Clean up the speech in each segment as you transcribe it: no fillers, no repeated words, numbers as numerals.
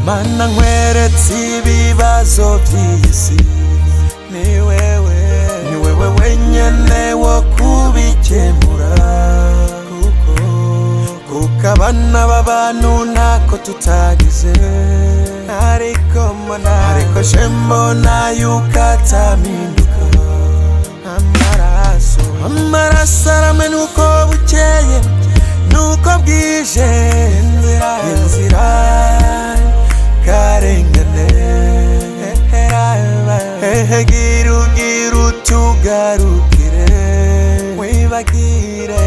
Mana nkweretse ibibazo by'isi, ni wewe wenyene wo kubikemura, kuko abana b'abantu ntako tutagize, ariko shembona yuko ataminduka. Amaraso aramena uko bukeye nuko bwije, inzira karengane, gira utugarukire, wibagire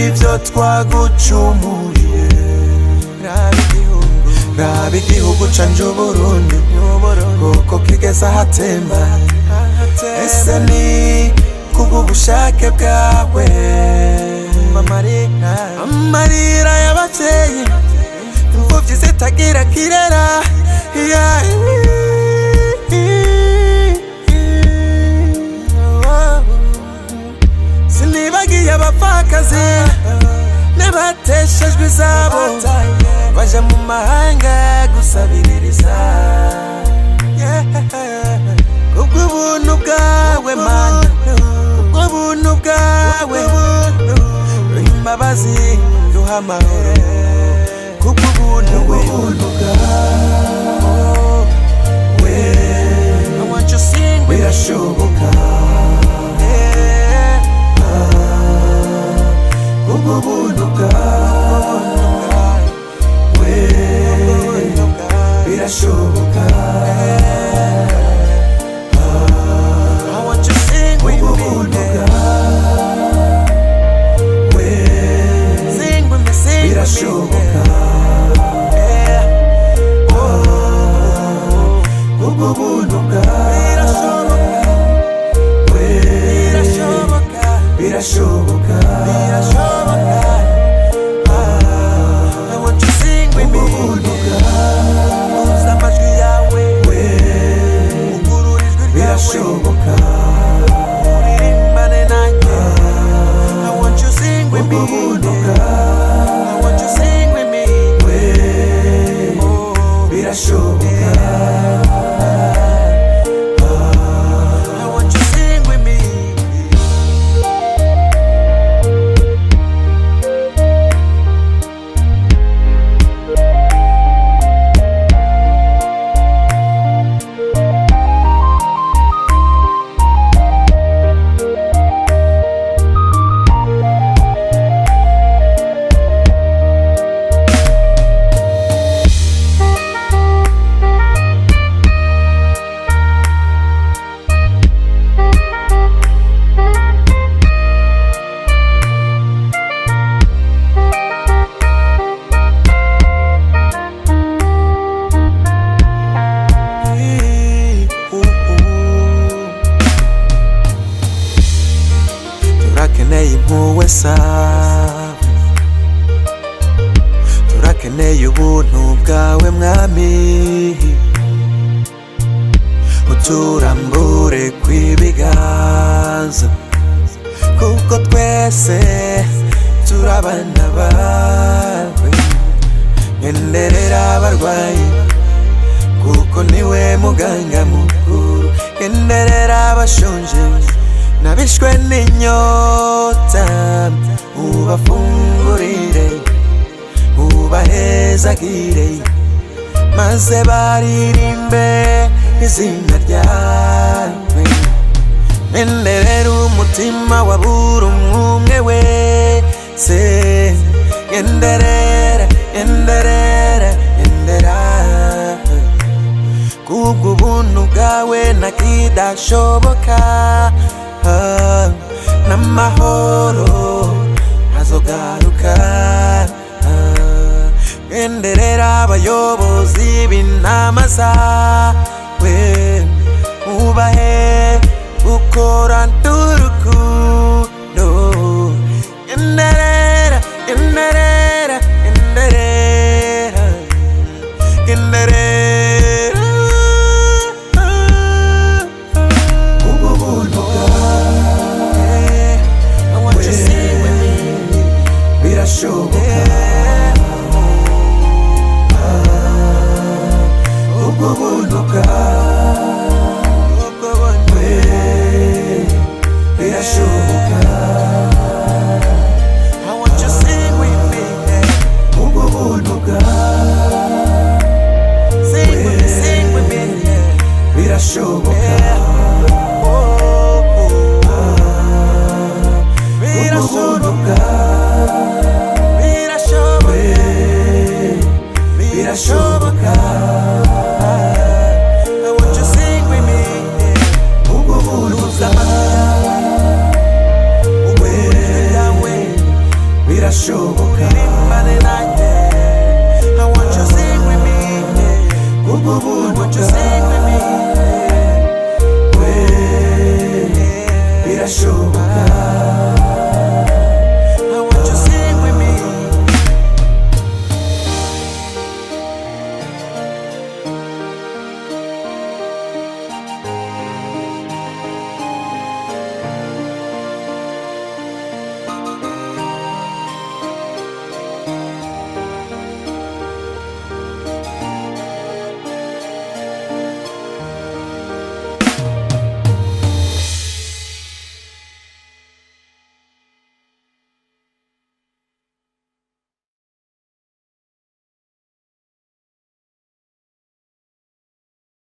ibyo twagucumuriye. Raba igihugu canje Uburundi, kuko kigeze ahatemba. Ese ni kubw'ubushake bwawe? Amarira y'abavyeyi, imfuvyi zitagira kirera, sinibagiye abapfakazi n'abateshejwe izabo, baja mu mahanga gusabiririza. Kubw'ubuntu bwawe Mana, kubw'ubuntu bwawe, imbabazi duha amahoro, kubw'ubuntu bwawe, I want you to sing birashoboka. Kubw'ubuntu bwawe birashoboka. Birashoboka, kubw'ubuntu bwawe birashoboka. I want you to sing with me. Uza amajwi yawe, ugurura ijwi ryawe, birashoboka. Uririmbane nanjye. I want you to sing with me. Birashoboka. I want you to sing with me. Impuhwe zawe, turakeneye ubuntu bwawe Mwami, uturambure kw'ibiganza, kuko twese turabana bawe. Ngenderera abarwayi, kuko niwe muganga mukuru. Ngenderera abashonje nabishwe n'inyota, ubafungurire, ubahezagire, maze baririmbe izina ryawe. Ngenderera umutima wa buri umwe wese, ngenderera kubw'ubuntu bwawe ntakidashoboka. N'amahoro azogaruka. Ngenderera abayobozi b'intama zawe, ubahe gukora n'urukundo. Ngenderera birashoboka. birashoboka, birashoboka. I want you sing with me. Ubwo buruza birashoboka. I want you sing with me. Ubwo buruza birashoboka.